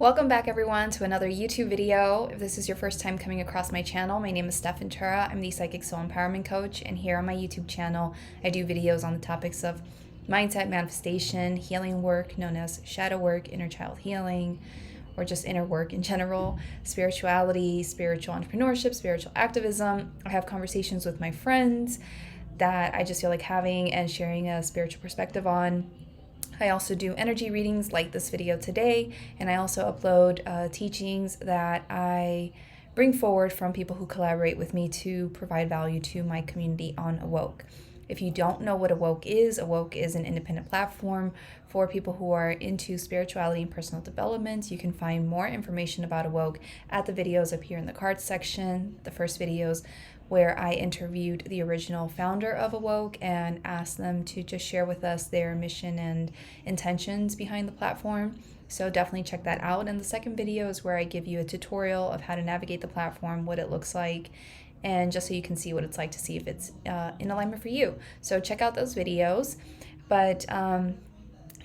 Welcome back everyone to another YouTube video. If this is your first time coming across my channel, my name is Stef. I'm the Psychic Soul Empowerment Coach, and here on my YouTube channel, I do videos on the topics of mindset, manifestation, healing work known as shadow work, inner child healing, or just inner work in general, spirituality, spiritual entrepreneurship, spiritual activism. I have conversations with my friends that I just feel like having and sharing a spiritual perspective on. I also do energy readings like this video today, and I also upload teachings that I bring forward from people who collaborate with me to provide value to my community on Awoke. If you don't know what Awoke is an independent platform for people who are into spirituality and personal development. You can find more information about Awoke at the videos up here in the cards section, the first videos where I interviewed the original founder of Awoke and asked them to just share with us their mission and intentions behind the platform. So definitely check that out. And the second video is where I give you a tutorial of how to navigate the platform, what it looks like, and just so you can see what it's like to see if it's in alignment for you. So check out those videos. But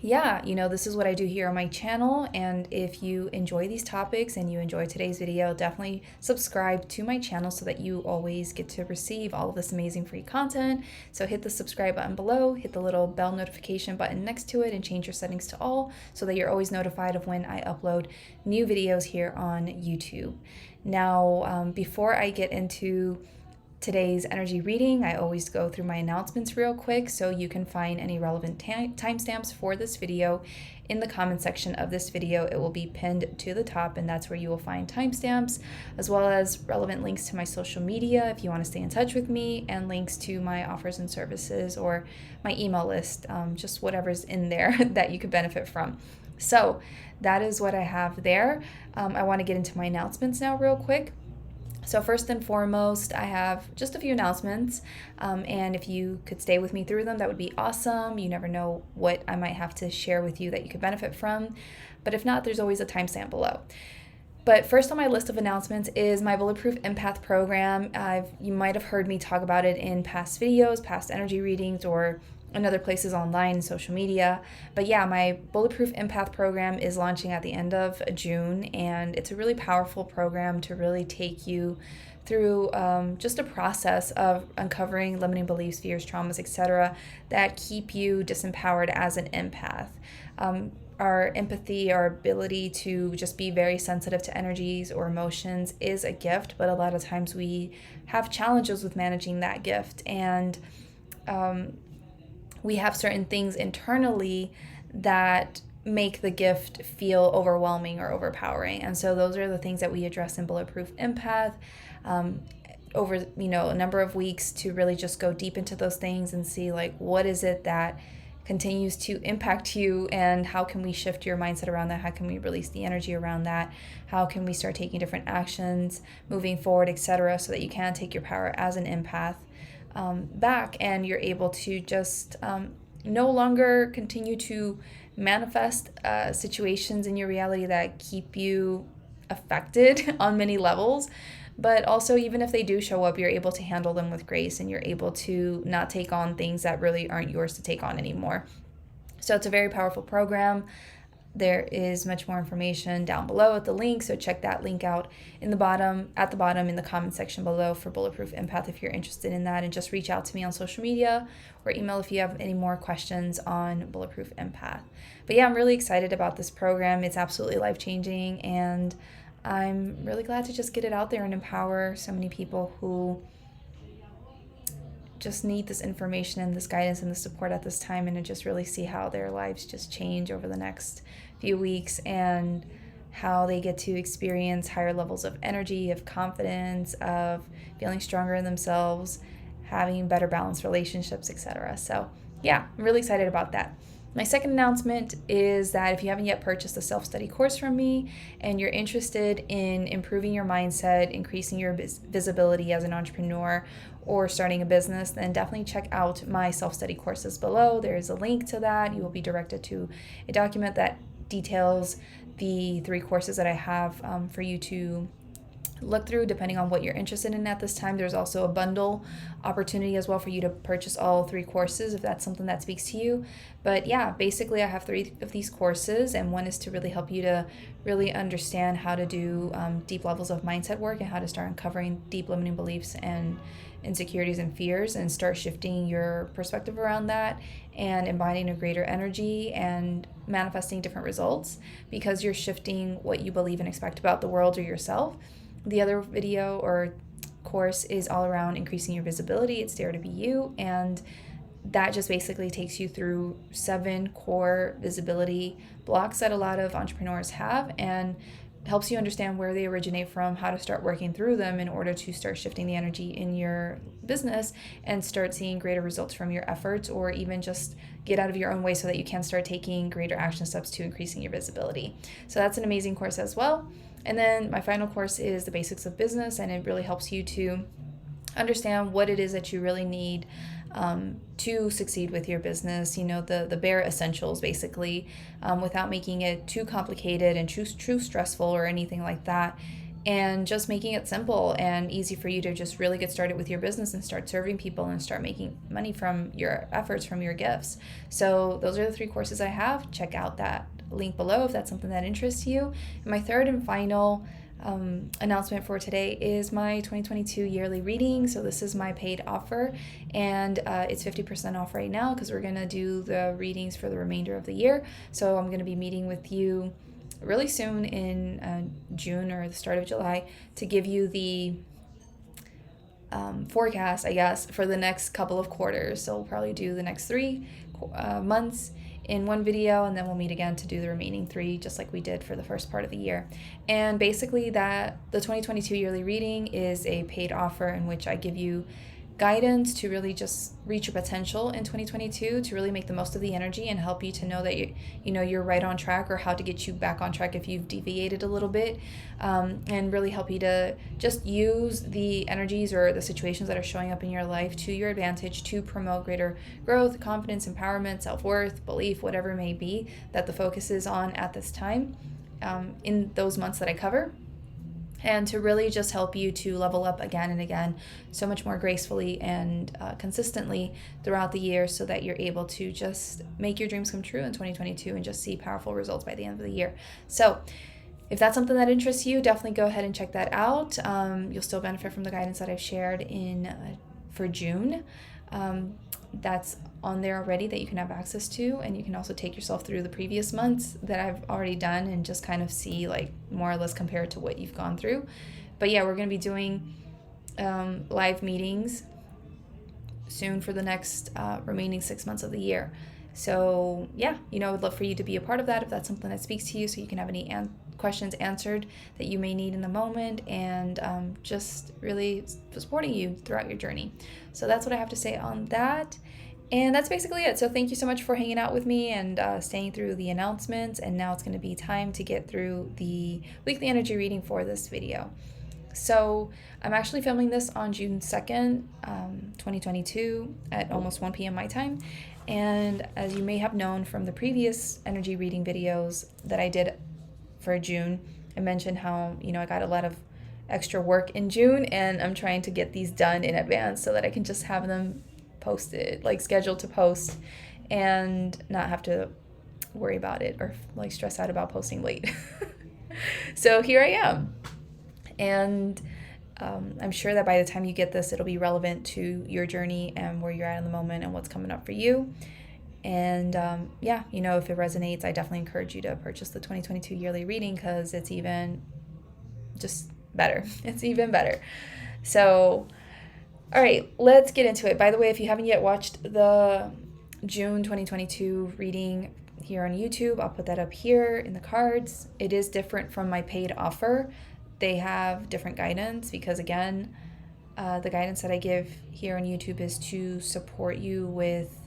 yeah, this is what I do here on my channel, and if you enjoy these topics and you enjoy today's video, definitely subscribe to my channel so that you always get to receive all of this amazing free content. So hit the subscribe button below, hit the little bell notification button next to it, and change your settings to all so that you're always notified of when I upload new videos here on YouTube. Now, before I get into today's energy reading, I always go through my announcements real quick so you can find any relevant timestamps for this video in the comment section of this video. It will be pinned to the top, and that's where you will find timestamps as well as relevant links to my social media if you want to stay in touch with me, and links to my offers and services or my email list, just whatever's in there that you could benefit from. So that is what I have there. I want to get into my announcements now real quick. So first and foremost, I have just a few announcements, and if you could stay with me through them, that would be awesome. You never know what I might have to share with you that you could benefit from, but if not, there's always a timestamp below. But first on my list of announcements is my Bulletproof Empath program. You might have heard me talk about it in past videos, past energy readings, or in other places online and social media. But yeah, my Bulletproof Empath program is launching at the end of June, and it's a really powerful program to really take you through just a process of uncovering limiting beliefs, fears, traumas, etc. that keep you disempowered as an empath. Our empathy, our ability to just be very sensitive to energies or emotions is a gift, but a lot of times we have challenges with managing that gift, and we have certain things internally that make the gift feel overwhelming or overpowering. And so those are the things that we address in Bulletproof Empath over a number of weeks, to really just go deep into those things and see what is it that continues to impact you, and how can we shift your mindset around that? How can we release the energy around that? How can we start taking different actions moving forward, etc., so that you can take your power as an empath back, and you're able to just no longer continue to manifest situations in your reality that keep you affected on many levels. But also, even if they do show up, you're able to handle them with grace, and you're able to not take on things that really aren't yours to take on anymore. So it's a very powerful program. There is much more information down below at the link, so check that link out at the bottom in the comment section below for Bulletproof Empath if you're interested in that, and just reach out to me on social media or email if you have any more questions on Bulletproof Empath. But yeah, I'm really excited about this program. It's absolutely life-changing, and I'm really glad to just get it out there and empower so many people who just need this information and this guidance and the support at this time, and to just really see how their lives just change over the next few weeks, and how they get to experience higher levels of energy, of confidence, of feeling stronger in themselves, having better balanced relationships, etc. So yeah, I'm really excited about that. My second announcement is that if you haven't yet purchased a self-study course from me, and you're interested in improving your mindset, increasing your visibility as an entrepreneur, or starting a business, then definitely check out my self-study courses below. There is a link to that. You will be directed to a document that details the 3 courses that I have for you to look through depending on what you're interested in at this time. There's also a bundle opportunity as well for you to purchase all 3 courses if that's something that speaks to you. But yeah, basically I have 3 of these courses, and one is to really help you to really understand how to do deep levels of mindset work and how to start uncovering deep limiting beliefs and insecurities and fears and start shifting your perspective around that and embodying a greater energy and manifesting different results because you're shifting what you believe and expect about the world or yourself. The other video or course is all around increasing your visibility. It's Dare to Be You, and that just basically takes you through 7 core visibility blocks that a lot of entrepreneurs have and helps you understand where they originate from, how to start working through them in order to start shifting the energy in your business and start seeing greater results from your efforts, or even just get out of your own way so that you can start taking greater action steps to increasing your visibility. So that's an amazing course as well. And then my final course is the basics of business, and it really helps you to understand what it is that you really need to succeed with your business, the bare essentials basically, without making it too complicated and too stressful or anything like that, and just making it simple and easy for you to just really get started with your business and start serving people and start making money from your efforts, from your gifts. So those are the 3 courses I have. Check out that link below if that's something that interests you. And my third and final announcement for today is my 2022 yearly reading. So this is my paid offer, and it's 50% off right now because we're going to do the readings for the remainder of the year. So I'm going to be meeting with you really soon in June or the start of July to give you the forecast, I guess, for the next couple of quarters. So we'll probably do the next 3 months in one video, and then we'll meet again to do the remaining 3, just like we did for the first part of the year. And basically the 2022 yearly reading is a paid offer in which I give you guidance to really just reach your potential in 2022, to really make the most of the energy and help you to know that you're right on track, or how to get you back on track if you've deviated a little bit, and really help you to just use the energies or the situations that are showing up in your life to your advantage to promote greater growth, confidence, empowerment, self-worth, belief, whatever it may be that the focus is on at this time in those months that I cover. And to really just help you to level up again and again so much more gracefully and consistently throughout the year, so that you're able to just make your dreams come true in 2022 and just see powerful results by the end of the year. So if that's something that interests you, definitely go ahead and check that out. You'll still benefit from the guidance that I've shared for June. That's on there already that you can have access to, and you can also take yourself through the previous months that I've already done and just kind of see, like, more or less compare it to what you've gone through. But yeah, we're going to be doing live meetings soon for the next remaining 6 months of the year. So yeah, I would love for you to be a part of that if that's something that speaks to you, so you can have any questions answered that you may need in the moment, and just really supporting you throughout your journey. So that's what I have to say on that. And that's basically it. So thank you so much for hanging out with me and staying through the announcements. And now it's going to be time to get through the weekly energy reading for this video. So I'm actually filming this on June 2nd, 2022 at almost 1 p.m. my time. And as you may have known from the previous energy reading videos that I did for June, I mentioned how, I got a lot of extra work in June, and I'm trying to get these done in advance so that I can just have them posted, like scheduled to post, and not have to worry about it or like stress out about posting late. So here I am. And I'm sure that by the time you get this, it'll be relevant to your journey and where you're at in the moment and what's coming up for you. And yeah, if it resonates, I definitely encourage you to purchase the 2022 yearly reading, because it's even just better. It's even better. So, all right, let's get into it. By the way, if you haven't yet watched the June 2022 reading here on YouTube, I'll put that up here in the cards. It is different from my paid offer. They have different guidance because, again, the guidance that I give here on YouTube is to support you with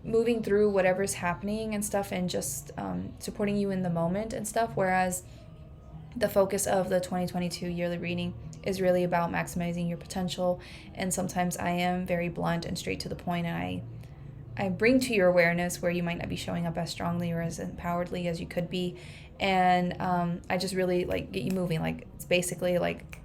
moving through whatever's happening and stuff, and just supporting you in the moment and stuff, whereas the focus of the 2022 yearly reading is really about maximizing your potential. And sometimes I am very blunt and straight to the point, and I bring to your awareness where you might not be showing up as strongly or as empoweredly as you could be. And I just really like get you moving. Like it's basically like,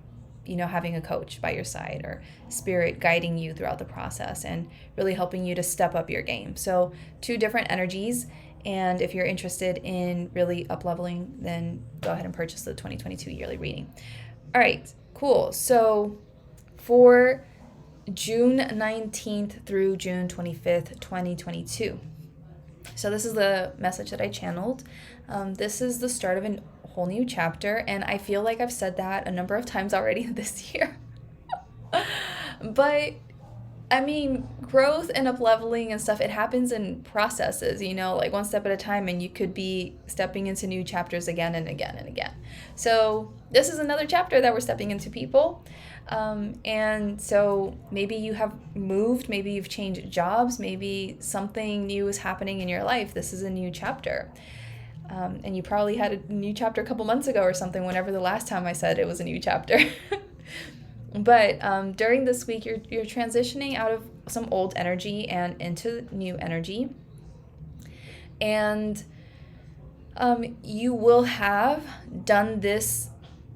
having a coach by your side or spirit guiding you throughout the process and really helping you to step up your game. So 2 different energies. And if you're interested in really up leveling, then go ahead and purchase the 2022 yearly reading. All right, cool. So for June 19th through June 25th, 2022. So this is the message that I channeled. This is the start of a whole new chapter, and I feel like I've said that a number of times already this year. But I mean, growth and up leveling and stuff, it happens in processes, like one step at a time, and you could be stepping into new chapters again and again and again. So this is another chapter that we're stepping into, people. And so maybe you have moved, maybe you've changed jobs, maybe something new is happening in your life. This is a new chapter. And you probably had a new chapter a couple months ago or something, whenever the last time I said it was a new chapter. But during this week, you're transitioning out of some old energy and into new energy. And you will have done this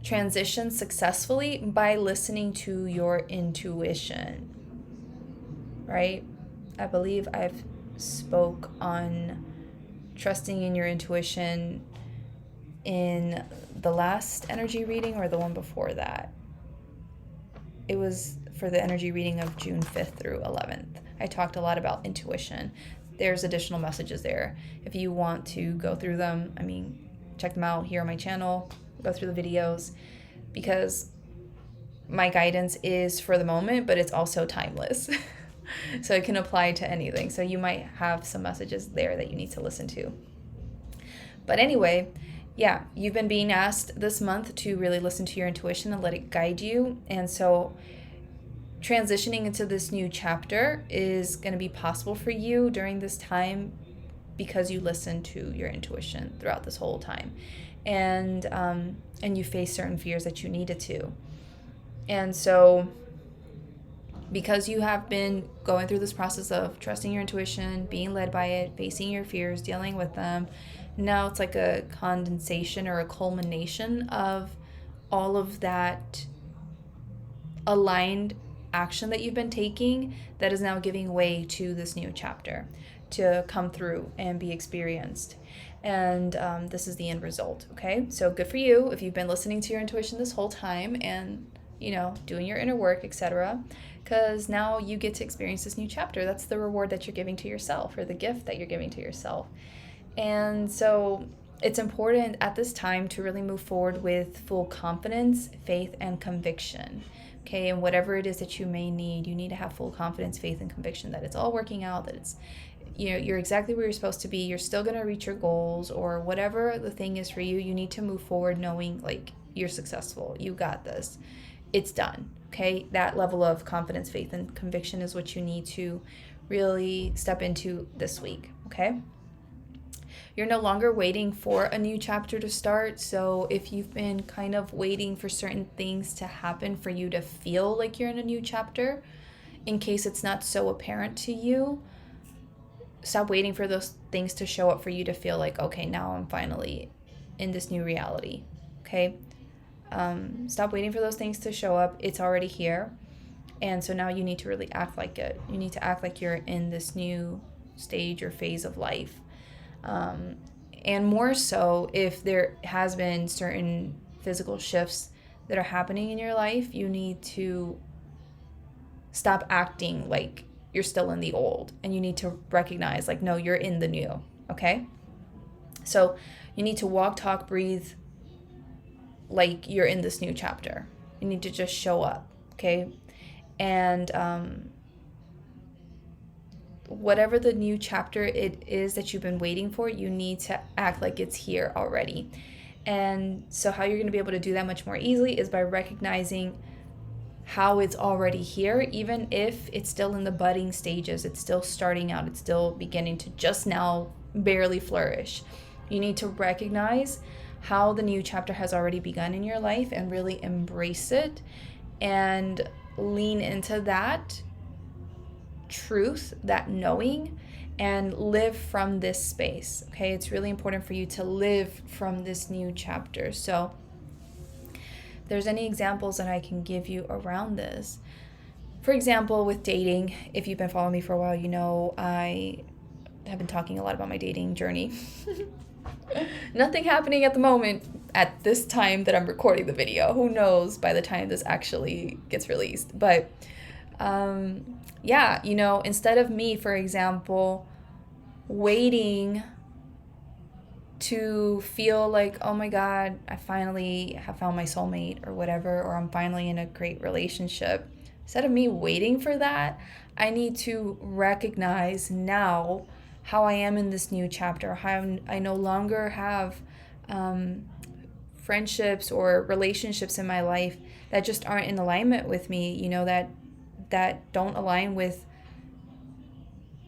transition successfully by listening to your intuition, right? I believe I've spoke on trusting in your intuition in the last energy reading or the one before that. It was for the energy reading of June 5th through 11th. I talked a lot about intuition. There's additional messages there. If you want to go through them, check them out here on my channel, go through the videos, because my guidance is for the moment, but it's also timeless. So it can apply to anything. So you might have some messages there that you need to listen to. But anyway, yeah, you've been being asked this month to really listen to your intuition and let it guide you. And so transitioning into this new chapter is going to be possible for you during this time because you listened to your intuition throughout this whole time. And you faced certain fears that you needed to. And so because you have been going through this process of trusting your intuition, being led by it, facing your fears, dealing with them, now it's like a condensation or a culmination of all of that aligned action that you've been taking that is now giving way to this new chapter to come through and be experienced. And this is the end result, okay? So good for you if you've been listening to your intuition this whole time and, doing your inner work, etc., because now you get to experience this new chapter. That's the reward that you're giving to yourself, or the gift that you're giving to yourself. And so it's important at this time to really move forward with full confidence, faith, and conviction. Okay, and whatever it is that you may need, you need to have full confidence, faith, and conviction that it's all working out, that it's, you're exactly where you're supposed to be. You're still going to reach your goals, or whatever the thing is for you. You need to move forward knowing like you're successful. You got this. It's done. Okay, that level of confidence, faith, and conviction is what you need to really step into this week. Okay. You're no longer waiting for a new chapter to start. So if you've been kind of waiting for certain things to happen for you to feel like you're in a new chapter, in case it's not so apparent to you, stop waiting for those things to show up for you to feel like, okay, now I'm finally in this new reality. Okay. Stop waiting for those things to show up. It's already here. And so now you need to really act like it. You need to act like you're in this new stage or phase of life. And more so, if there has been certain physical shifts that are happening in your life, you need to stop acting like you're still in the old, and you need to recognize like, no, you're in the new. Okay. So you need to walk, talk, breathe like you're in this new chapter. You need to just show up. Okay. And, whatever the new chapter it is that you've been waiting for, you need to act like it's here already. And so how you're going to be able to do that much more easily is by recognizing how it's already here, even if it's still in the budding stages, it's still starting out, it's still beginning to just now barely flourish. You need to recognize how the new chapter has already begun in your life and really embrace it and lean into that truth, that knowing, and live from this space. Okay, it's really important for you to live from this new chapter. So if there's any examples that I can give you around this. For example, with dating, if you've been following me for a while, you know I have been talking a lot about my dating journey. Nothing happening at the moment at this time that I'm recording the video. Who knows by the time this actually gets released. But yeah, you know, instead of me, for example, waiting to feel like, oh my God, I finally have found my soulmate or whatever, or I'm finally in a great relationship. Instead of me waiting for that, I need to recognize now how I am in this new chapter, how I no longer have friendships or relationships in my life that just aren't in alignment with me, you know, that don't align with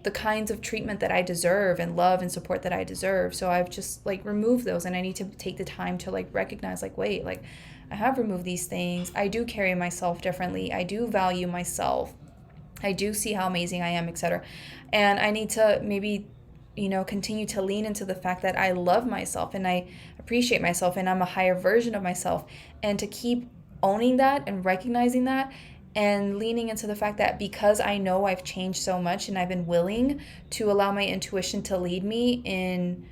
the kinds of treatment that I deserve and love and support that I deserve. So I've just like removed those, and I need to take the time to like recognize like, wait, like I have removed these things. I do carry myself differently. I do value myself. I do see how amazing I am, etc. And I need to maybe, you know, continue to lean into the fact that I love myself and I appreciate myself and I'm a higher version of myself, and to keep owning that and recognizing that, and leaning into the fact that because I know I've changed so much and I've been willing to allow my intuition to lead me in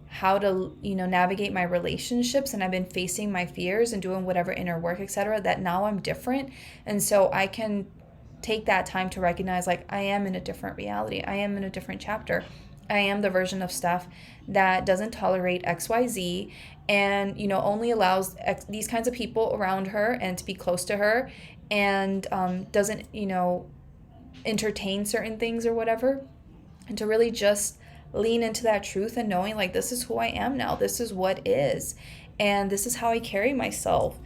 how to, you know, navigate my relationships, and I've been facing my fears and doing whatever inner work, etc., that now I'm different. And so I can take that time to recognize like I am in a different reality. I am in a different chapter. I am the version of Stef that doesn't tolerate XYZ and, you know, only allows these kinds of people around her and to be close to her, and doesn't, you know, entertain certain things or whatever. And to really just lean into that truth and knowing like this is who I am now. This is what is. And this is how I carry myself.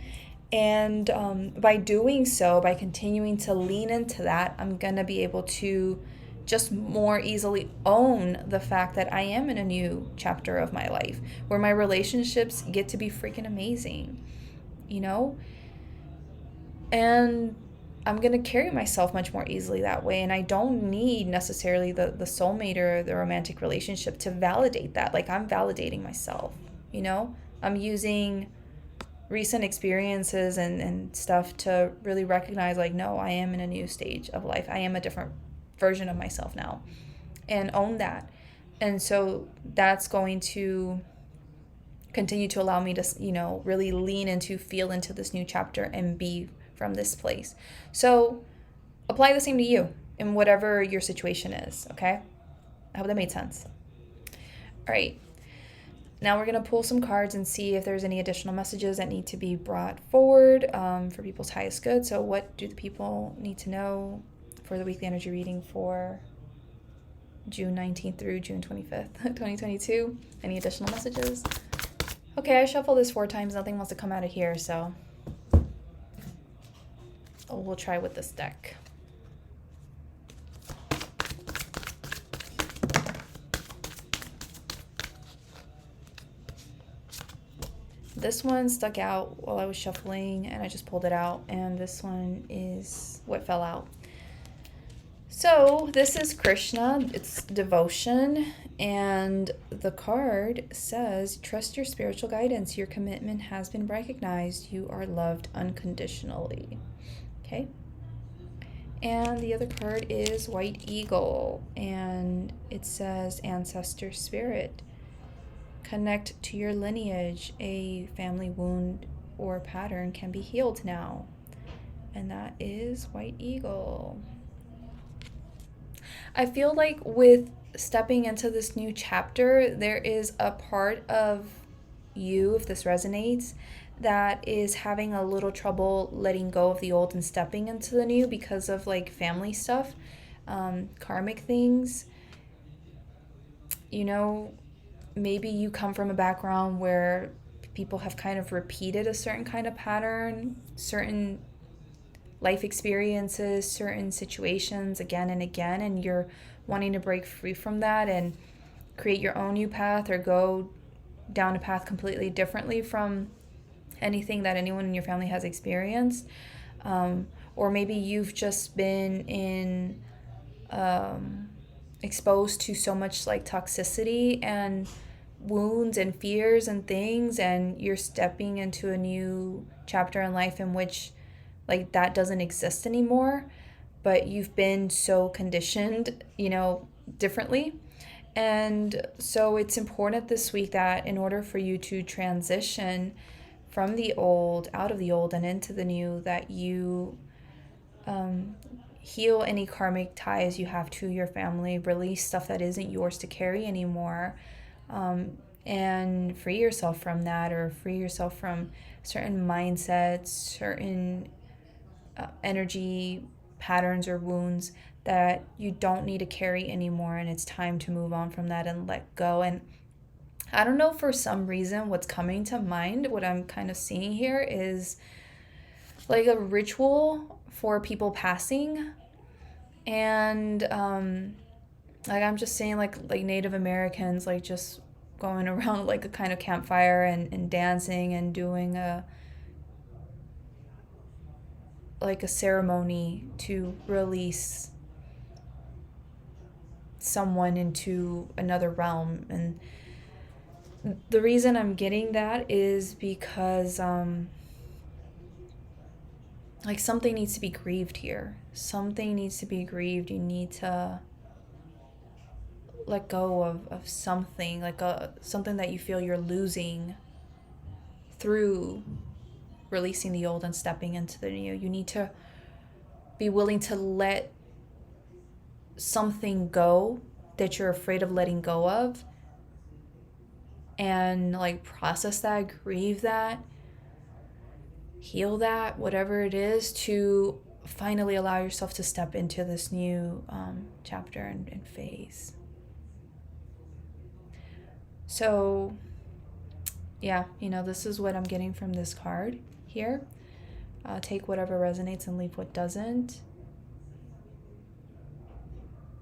And by doing so, by continuing to lean into that, I'm going to be able to just more easily own the fact that I am in a new chapter of my life where my relationships get to be freaking amazing, you know? And I'm going to carry myself much more easily that way. And I don't need necessarily the soulmate or the romantic relationship to validate that. Like I'm validating myself, you know? I'm using recent experiences and stuff to really recognize like, no, I am in a new stage of life. I am a different version of myself now, and own that. And so that's going to continue to allow me to, you know, really lean into, feel into this new chapter and be from this place. So apply the same to you in whatever your situation is, okay? I hope that made sense. All right. Now we're going to pull some cards and see if there's any additional messages that need to be brought forward for people's highest good. So what do the people need to know for the weekly energy reading for June 19th through June 25th, 2022? Any additional messages? Okay, I shuffled this 4 times. Nothing wants to come out of here, so we'll try with this deck. This one stuck out while I was shuffling, and I just pulled it out, and this one is what fell out. So this is Krishna, it's devotion, and the card says, trust your spiritual guidance. Your commitment has been recognized. You are loved unconditionally. Okay. And the other card is White Eagle, and it says ancestor spirit. Connect to your lineage. A family wound or pattern can be healed now. And that is White Eagle. I feel like with stepping into this new chapter, there is a part of you, if this resonates, that is having a little trouble letting go of the old and stepping into the new because of like family stuff, karmic things. You know, maybe you come from a background where people have kind of repeated a certain kind of pattern, certain life experiences, certain situations again and again, and you're wanting to break free from that and create your own new path or go down a path completely differently from anything that anyone in your family has experienced. Or maybe you've just been in exposed to so much like toxicity and wounds and fears and things, and you're stepping into a new chapter in life in which like that doesn't exist anymore, but you've been so conditioned, differently. And so it's important this week that in order for you to transition from the old, out of the old and into the new, that you heal any karmic ties you have to your family, release stuff that isn't yours to carry anymore, and free yourself from that, or free yourself from certain mindsets, certain energy patterns or wounds that you don't need to carry anymore, and it's time to move on from that and let go. And I don't know, for some reason what's coming to mind, what I'm kind of seeing here is like a ritual for people passing. And like I'm just saying like Native Americans, like just going around like a kind of campfire and dancing and doing a ceremony to release someone into another realm. And the reason I'm getting that is because like something needs to be grieved here. Something needs to be grieved. You need to let go of something, like something that you feel you're losing through releasing the old and stepping into the new. You need to be willing to let something go that you're afraid of letting go of, and like process that, grieve that, heal that, whatever it is, to finally allow yourself to step into this new chapter and phase. So yeah, this is what I'm getting from this card here. Take whatever resonates and leave what doesn't.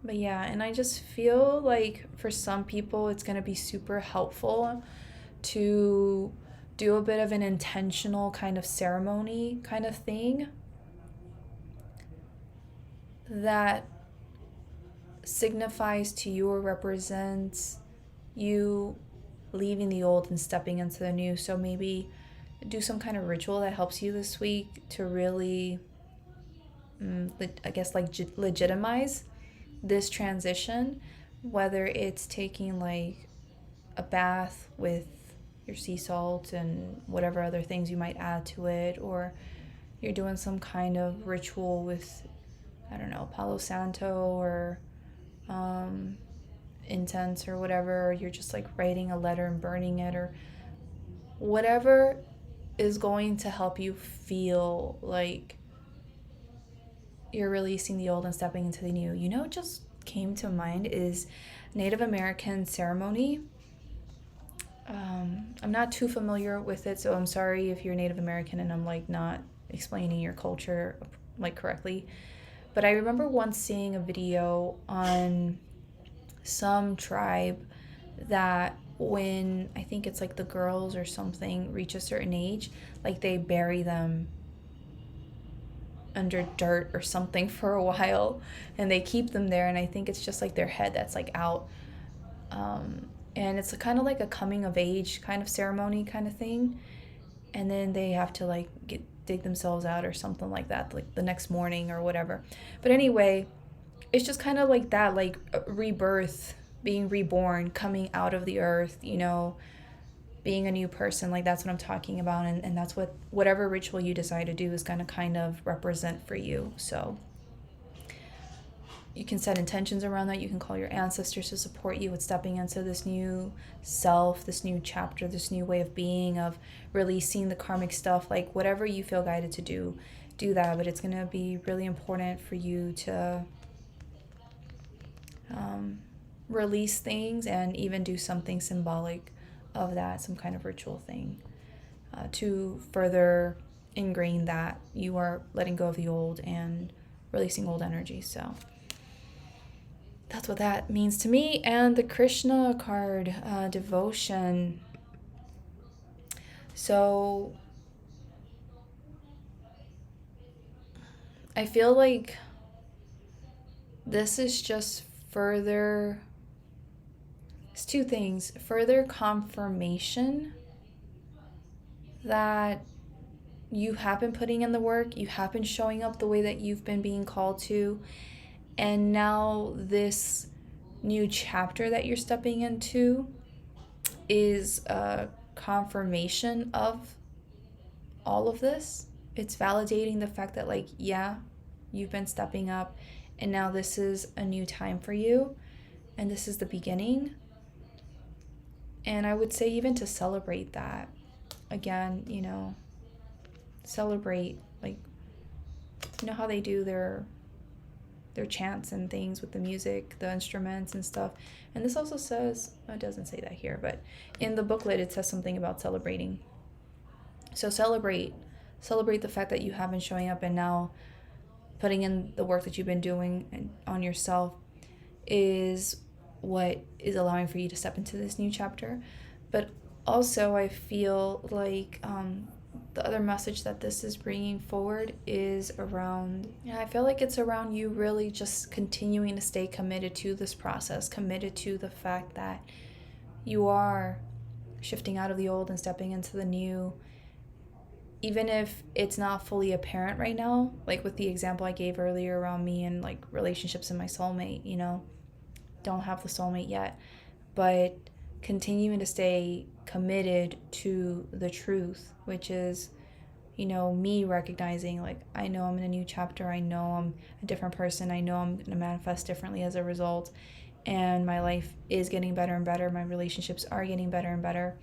But yeah, and I just feel like for some people it's going to be super helpful to do a bit of an intentional kind of ceremony kind of thing that signifies to you or represents you leaving the old and stepping into the new. So maybe do some kind of ritual that helps you this week to really, I guess, like legitimize this transition, whether it's taking like a bath with your sea salt and whatever other things you might add to it, or you're doing some kind of ritual with, I don't know, Palo Santo or incense or whatever, or you're just like writing a letter and burning it, or whatever is going to help you feel like you're releasing the old and stepping into the new. What just came to mind is Native American ceremony. I'm not too familiar with it, so I'm sorry if you're Native American and I'm like not explaining your culture like correctly. But I remember once seeing a video on some tribe that when, I think it's like the girls or something, reach a certain age, like they bury them under dirt or something for a while, and they keep them there, and I think it's just like their head that's like out, and it's kind of like a coming of age kind of ceremony kind of thing, and then they have to like dig themselves out or something like that, like the next morning or whatever. But anyway, it's just kind of like that, like rebirth, being reborn, coming out of the earth, being a new person. Like that's what I'm talking about, and that's what whatever ritual you decide to do is going to kind of represent for you. So you can set intentions around that. You can call your ancestors to support you with stepping into this new self, this new chapter, this new way of being, of releasing the karmic stuff. Like whatever you feel guided to do that. But it's going to be really important for you to release things and even do something symbolic of that, some kind of ritual thing, to further ingrain that you are letting go of the old and releasing old energy. So that's what that means to me. And the Krishna card, devotion. So I feel like this is just further, it's two things: further confirmation that you have been putting in the work, you have been showing up the way that you've been being called to, and now this new chapter that you're stepping into is a confirmation of all of this. It's validating the fact that, like, yeah, you've been stepping up, and now this is a new time for you, and this is the beginning. And I would say even to celebrate that. Again, you know, celebrate, like, you know how they do their chants and things with the music, the instruments and stuff. And this also says, it doesn't say that here, but in the booklet it says something about celebrating. So celebrate the fact that you have been showing up, and now putting in the work that you've been doing on yourself is what is allowing for you to step into this new chapter. But also I feel like the other message that this is bringing forward is around, I feel like it's around you really just continuing to stay committed to this process, committed to the fact that you are shifting out of the old and stepping into the new, even if it's not fully apparent right now, like with the example I gave earlier around me and like relationships and my soulmate, you know, don't have the soulmate yet, but continuing to stay committed to the truth, which is, you know, me recognizing, like, I know I'm in a new chapter, I know I'm a different person, I know I'm going to manifest differently as a result, and my life is getting better and better, my relationships are getting better and better,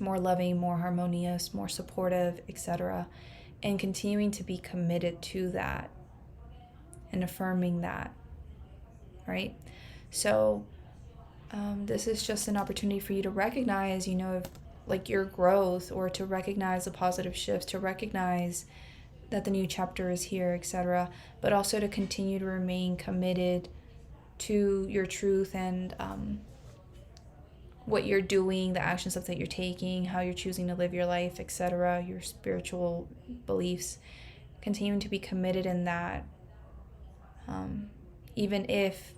more loving, more harmonious, more supportive, etc. And continuing to be committed to that and affirming that, right? So this is just an opportunity for you to recognize, you know, like your growth, or to recognize the positive shifts, to recognize that the new chapter is here, etc. But also to continue to remain committed to your truth and what you're doing, the action steps that you're taking, how you're choosing to live your life, etc., your spiritual beliefs, continuing to be committed in that, even if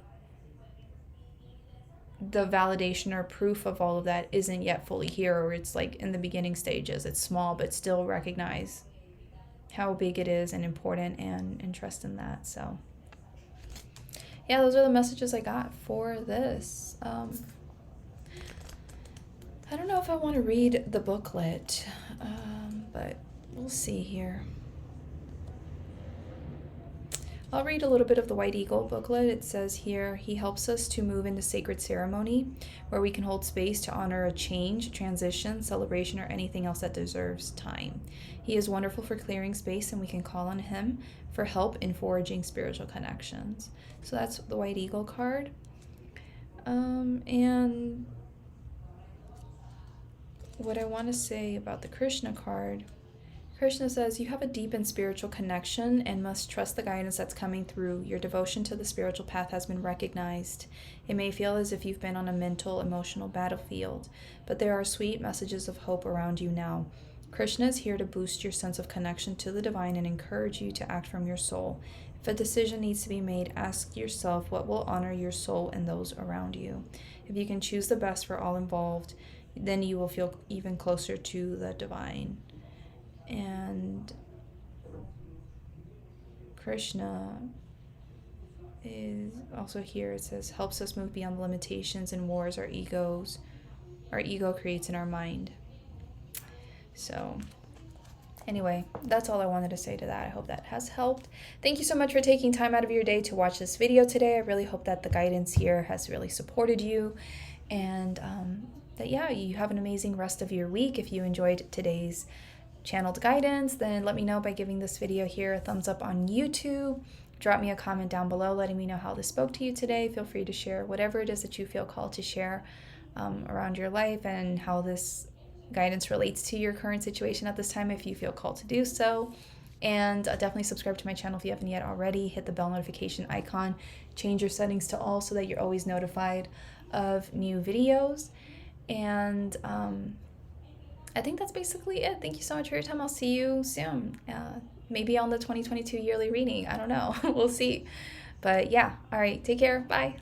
the validation or proof of all of that isn't yet fully here, or it's like in the beginning stages, it's small, but still recognize how big it is and important, and trust in that. So yeah, those are the messages I got for this. I don't know if I want to read the booklet, but we'll see here. I'll read a little bit of the White Eagle booklet. It says here, he helps us to move into sacred ceremony, where we can hold space to honor a change, transition, celebration, or anything else that deserves time. He is wonderful for clearing space, and we can call on him for help in forging spiritual connections. So that's the White Eagle card. And what I want to say about the Krishna card, Krishna says, you have a deep and spiritual connection and must trust the guidance that's coming through. Your devotion to the spiritual path has been recognized. It may feel as if you've been on a mental, emotional battlefield, but there are sweet messages of hope around you now. Krishna is here to boost your sense of connection to the divine and encourage you to act from your soul. If a decision needs to be made, ask yourself what will honor your soul and those around you. If you can choose the best for all involved, then you will feel even closer to the divine. And Krishna is also here. It says, helps us move beyond the limitations and wars our ego creates in our mind. So anyway, that's all I wanted to say to that. I hope that has helped. Thank you so much for taking time out of your day to watch this video today. I really hope that the guidance here has really supported you, and that, yeah, you have an amazing rest of your week. If you enjoyed today's channeled guidance, then let me know by giving this video here a thumbs up on YouTube. Drop me a comment down below letting me know how this spoke to you today. Feel free to share whatever it is that you feel called to share around your life, and how this guidance relates to your current situation at this time, if you feel called to do so. And definitely subscribe to my channel if you haven't yet already. Hit the bell notification icon, change your settings to all so that you're always notified of new videos. And I think that's basically it. Thank you so much for your time. I'll see you soon. Maybe on the 2022 yearly reading. I don't know. We'll see. But yeah, all right, take care. Bye.